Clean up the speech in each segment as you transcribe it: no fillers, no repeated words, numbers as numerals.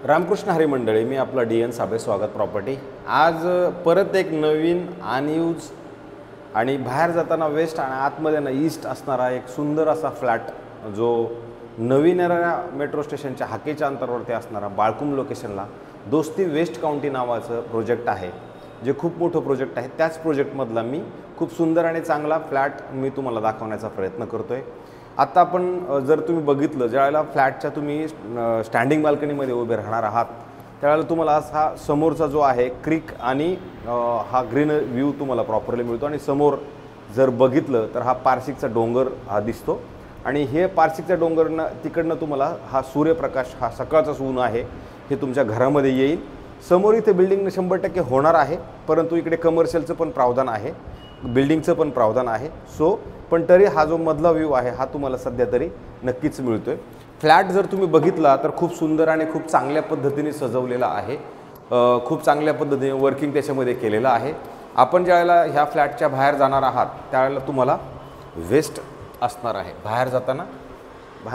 रामकृष्ण हरी मंडळी, मी आपला DN साबळे, स्वागत प्रॉपर्टी। आज परत एक नवीन अनयूज आणि बाहेर जाताना वेस्ट आणि आतमध्ये ना ईस्ट असणारा एक सुंदर असा फ्लॅट जो नवीन मेट्रो स्टेशनच्या हाकेच्या अंतरावरती असणारा बाळकुम लोकेशनला दोस्ती वेस्ट काउंटी नावाचं प्रोजेक्ट आहे, जे खूप मोठं प्रोजेक्ट आहे। त्याच प्रोजेक्टमधला मी खूप सुंदर आणि चांगला फ्लॅट मी तुम्हाला दाखवण्याचा प्रयत्न करतोय। आता आपण जर तुम्ही बघितलं, ज्यावेळेला फ्लॅटच्या तुम्ही स्टँडिंग बाल्कनीमध्ये उभे राहणार आहात त्यावेळेला तुम्हाला हा समोरचा जो आहे क्रीक आणि हा ग्रीन व्ह्यू तुम्हाला प्रॉपरली मिळतो। आणि समोर जर बघितलं तर हा पारसिकचा डोंगर हा दिसतो आणि हे पारसिकच्या डोंगरनं तिकडनं तुम्हाला हा सूर्यप्रकाश, हा सकाळचा ऊन आहे, हे तुमच्या घरामध्ये येईल। समोर इथे बिल्डिंग 100% होणार आहे, परंतु इकडे कमर्शियलचं पण प्रावधान आहे, बिल्डिंगचं पण प्रावधान आहे। सो पण तरी हा जो मधला व्ह्यू आहे हा तुम्हाला सध्या तरी नक्कीच मिळतोय। फ्लॅट जर तुम्ही बघितला तर खूप सुंदर आणि खूप चांगल्या पद्धतीने सजवलेला आहे, खूप चांगल्या पद्धतीने वर्किंग त्याच्यामध्ये केलेलं आहे। आपण ज्यावेळेला ह्या फ्लॅटच्या बाहेर जाणार आहात त्यावेळेला तुम्हाला वेस्ट असणार आहे, बाहेर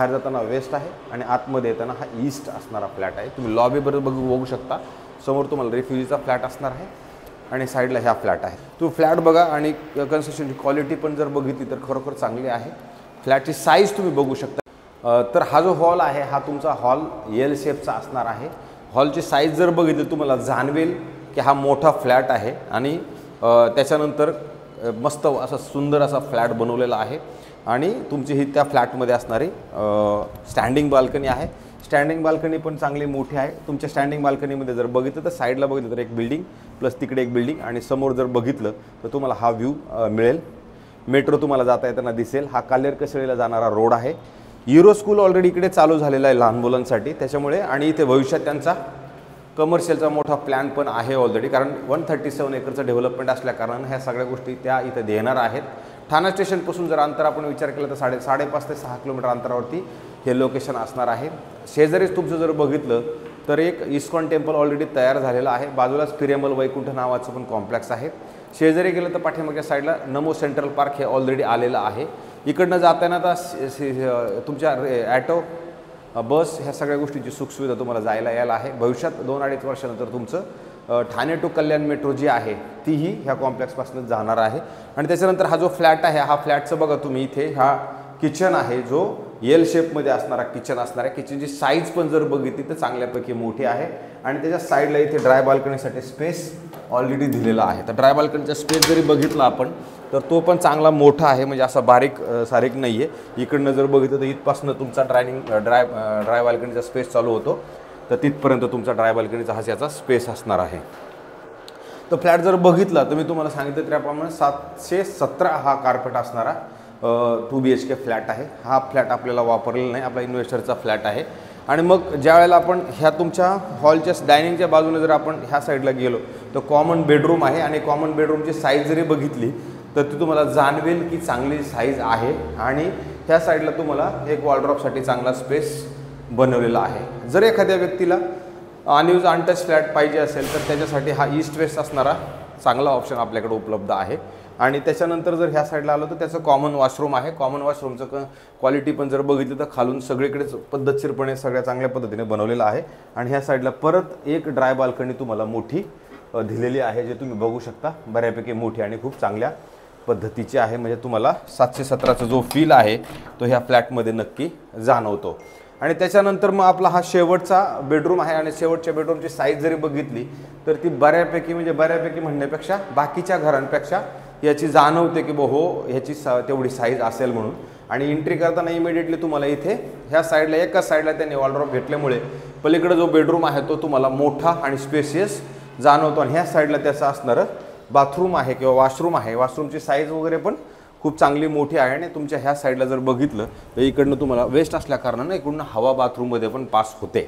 जाताना वेस्ट आहे आणि आतमध्ये येताना हा ईस्ट असणारा फ्लॅट आहे। तुम्ही लॉबीबरोबर बघू शकता, समोर तुम्हाला रेफ्युजीचा फ्लॅट असणार आहे आणि साईडला ह्या फ्लॅट आहे। तो फ्लॅट बघा आणि कन्स्ट्रक्शनची क्वालिटी पण जर बघितली तर खरोखर चांगली आहे। फ्लॅटची साईज तुम्ही बघू शकता। तर हा जो हॉल आहे हा तुमचा हॉल एल शेपचा असणार आहे। हॉलची साईज जर बघितली तुम्हाला जाणवेल की हा मोठा फ्लॅट आहे आणि त्याच्यानंतर मस्त असा सुंदर असा फ्लॅट बनवलेला आहे आणि तुमची ही त्या फ्लॅटमध्ये असणारी स्टँडिंग बाल्कनी आहे। स्टँडिंग बाल्कनी पण चांगली मोठी आहे। तुमच्या स्टँडिंग बाल्कनीमध्ये जर बघितलं तर साईडला बघितलं तर एक बिल्डिंग प्लस तिकडे एक बिल्डिंग आणि समोर जर बघितलं तर तुम्हाला हा व्ह्यू मिळेल। मेट्रो तुम्हाला जाता येताना दिसेल। हा कालेरकसळीला जाणारा रोड आहे। युरो स्कूल ऑलरेडी इकडे चालू झालेला आहे लहान मुलांसाठी, त्याच्यामुळे आणि इथे भविष्यात त्यांचा कमर्शियलचा मोठा प्लॅन पण आहे ऑलरेडी, कारण 137 एकरचं डेव्हलपमेंट असल्याकारणानं ह्या सगळ्या गोष्टी त्या इथे देणार आहेत। ठाणा स्टेशनपासून जर अंतर आपण विचार केला तर 5.5 ते 6 किलोमीटर अंतरावरती हे लोकेशन असणार आहे। शेजारीच तुमचं जर बघितलं तर एक इस्कॉन टेम्पल ऑलरेडी तयार झालेलं आहे, बाजूलाच पिरेमल वैकुंठ नावाचं पण कॉम्प्लेक्स आहे। शेजारी गेलं तर पाठीमागच्या साईडला नमो सेंट्रल पार्क हे ऑलरेडी आलेलं आहे। इकडनं जाताना तर तुमच्या ॲटो बस ह्या सगळ्या गोष्टीची सुखसुविधा तुम्हाला जायला यायला आहे। भविष्यात 2-2.5 वर्षानंतर तुमचं ठाणे टू कल्याण मेट्रो जी आहे तीही ह्या कॉम्प्लेक्सपासून जाणार आहे। आणि त्याच्यानंतर हा जो फ्लॅट आहे हा फ्लॅटचं बघा तुम्ही, इथे हा किचन आहे जो एल शेपमध्ये असणारा किचन असणार आहे। किचनची साईज पण जर बघितली तर चांगल्यापैकी मोठी आहे आणि त्याच्या साईडला इथे ड्राय बाल्कनीसाठी स्पेस ऑलरेडी दिलेला आहे। तर ड्राय बाल्कनीचा स्पेस जरी बघितला आपण तर तो पण चांगला मोठा आहे, म्हणजे असा बारीक सारीक नाही आहे। इकडनं जर बघितलं तर इथपासून तुमचा ड्राय बाल्कनीचा स्पेस चालू होतो तर तिथपर्यंत तुमचा ड्राय बाल्कनीचा याचा स्पेस असणार आहे। तर फ्लॅट जर बघितला तर मी तुम्हाला सांगितलं त्याप्रमाणे 717 हा कार्पेट असणारा 2 BHK फ्लॅट आहे। हा फ्लॅट आपल्याला वापरलेला नाही, आपला इन्व्हेस्टरचा फ्लॅट आहे। आणि मग ज्यावेळेला आपण ह्या तुमच्या हॉलच्या डायनिंगच्या बाजूने जर आपण ह्या साईडला गेलो तर कॉमन बेडरूम आहे आणि कॉमन बेडरूमची साईज जरी बघितली तर ती तुम्हाला जाणवेल की चांगली साईज आहे आणि ह्या साईडला तुम्हाला एक वॉर्डरोबसाठी चांगला स्पेस बनवलेला आहे। जर एखाद्या व्यक्तीला अनयूज अनटच फ्लॅट पाहिजे असेल तर त्याच्यासाठी हा ईस्ट वेस्ट असणारा चांगला ऑप्शन आपल्याकडे उपलब्ध आहे। आणि त्याच्यानंतर जर ह्या साईडला आलो तर त्याचं कॉमन वॉशरूम आहे। कॉमन वॉशरूमचं क्वालिटी पण जर बघितली तर खालून सगळीकडेच पद्धतशीरपणे सगळ्या चांगल्या पद्धतीने बनवलेलं आहे। आणि ह्या साईडला परत एक ड्राय बाल्कनी तुम्हाला मोठी दिलेली आहे, जे तुम्ही बघू शकता, बऱ्यापैकी मोठी आणि खूप चांगल्या पद्धतीची आहे। म्हणजे तुम्हाला 717चा जो फील आहे तो ह्या फ्लॅटमध्ये नक्की जाणवतो। आणि त्याच्यानंतर मग आपला हा शेवटचा बेडरूम आहे आणि शेवटच्या बेडरूमची साईज जरी बघितली तर ती बऱ्यापैकी म्हणण्यापेक्षा बाकीच्या घरांपेक्षा याची जाणवते की हो ह्याची तेवढी साईज असेल म्हणून। आणि एंट्री करताना इमिडिएटली तुम्हाला इथे ह्या साईडला एकाच साईडला त्यांनी वॉर्डरोब घेतल्यामुळे पलीकडे जो बेडरूम आहे तो तुम्हाला मोठा आणि स्पेशियस जाणवतो आणि ह्या साईडला त्याचं असणारं बाथरूम आहे किंवा वॉशरूम आहे। वॉशरूमची साईज वगैरे पण खूप चांगली मोठी आहे आणि तुमच्या ह्या साईडला जर बघितलं तर इकडनं तुम्हाला वेस्ट असल्याकारणानं इकडनं हवा बाथरूममध्ये पण पास होते।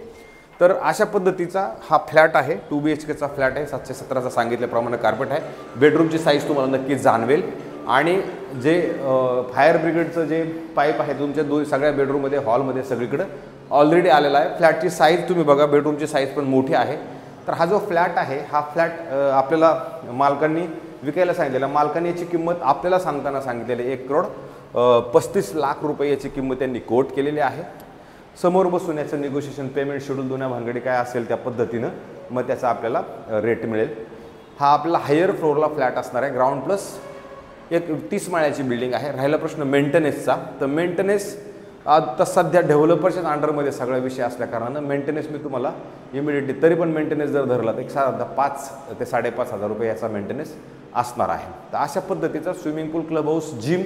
तर अशा पद्धतीचा हा फ्लॅट आहे, 2 BHKचा फ्लॅट आहे, 717चा सांगितल्याप्रमाणे कार्पेट आहे। बेडरूमची साईज तुम्हाला नक्कीच जाणवेल आणि जे फायर ब्रिगेडचं जे पाईप आहे तुमच्या सगळ्या बेडरूममध्ये, हॉलमध्ये सगळीकडे ऑलरेडी आलेला आहे। फ्लॅटची साईज तुम्ही बघा, बेडरूमची साईज पण मोठी आहे। तर हा जो फ्लॅट आहे हा फ्लॅट आपल्याला मालकांनी विकायला सांगितलेला, मालकांनी याची किंमत आपल्याला सांगताना सांगितलेली 1,35,00,000 रुपये याची किंमत त्यांनी कोट केलेली आहे। समोर बसून याचं निगोशिएशन, पेमेंट शेड्यूल दुन्या भानगडी काय असेल त्या पद्धतीनं मग त्याचा आपल्याला रेट मिळेल. हा आपला हायर फ्लोअरला फ्लॅट असणार आहे. ग्राउंड प्लस एक 30 माळ्याची बिल्डिंग आहे. राहिला प्रश्न मेंटेनन्सचा, तर मेंटेनन्स आता सध्या डेव्हलपर्सच्याच अंडरमध्ये सगळा विषय असल्याकारणानं मेंटेनन्स मी तुम्हाला इमिडिएटली, तरी पण मेंटेनन्स जर धरला तर एक साधा 5 ते 5,500 रुपये याचा मेंटेनन्स असणार आहे. तर अशा पद्धतीचा स्विमिंग पूल, क्लब हाऊस, जिम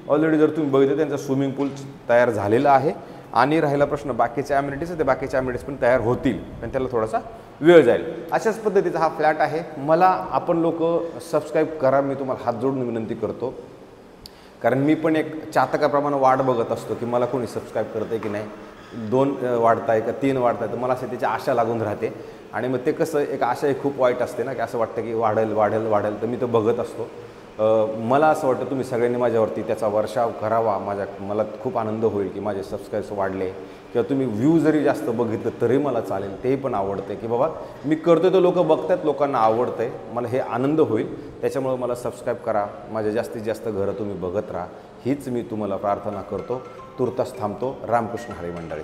ऑलरेडी जर तुम्ही बघितलं त्यांचा स्विमिंग पूल तयार झालेला आहे. आणि राहिला प्रश्न बाकीच्या ॲम्युनिटीज, ते बाकीच्या ॲम्युनिटीज पण तयार होतील, पण त्याला थोडासा वेळ जाईल. अशाच पद्धतीचा हा फ्लॅट आहे. मला आपण लोक सबस्क्राईब करा, मी तुम्हाला हात जोडून विनंती करतो, कारण मी पण एक चातकाप्रमाणे वाट बघत असतो की मला कोणी सबस्क्राईब करतं की नाही, 2 वाढताय का 3 वाढताय, तर मला असं त्याची आशा लागून राहते. आणि मग ते कसं एक आशा ही खूप वाईट असते ना, की असं वाटतं की वाढेल वाढेल वाढेल, तर मी तर बघत असतो. मला असं वाटतं तुम्ही सगळ्यांनी माझ्यावरती त्याचा वर्षाव करावा. मला खूप आनंद होईल की माझे सबस्क्राईब्स वाढले, किंवा तुम्ही व्ह्यू जरी जास्त बघितलं तरी मला चालेल, तेही पण आवडतं की बाबा मी करतो तर लोक बघतात, लोकांना आवडतं आहे, मला हे आनंद होईल. त्याच्यामुळे मला सबस्क्राईब करा, माझ्या जास्तीत जास्त घरं तुम्ही बघत राहा, हीच मी तुम्हाला प्रार्थना करतो. तुर्तास थांबतो. रामकृष्ण हरी मंडळी.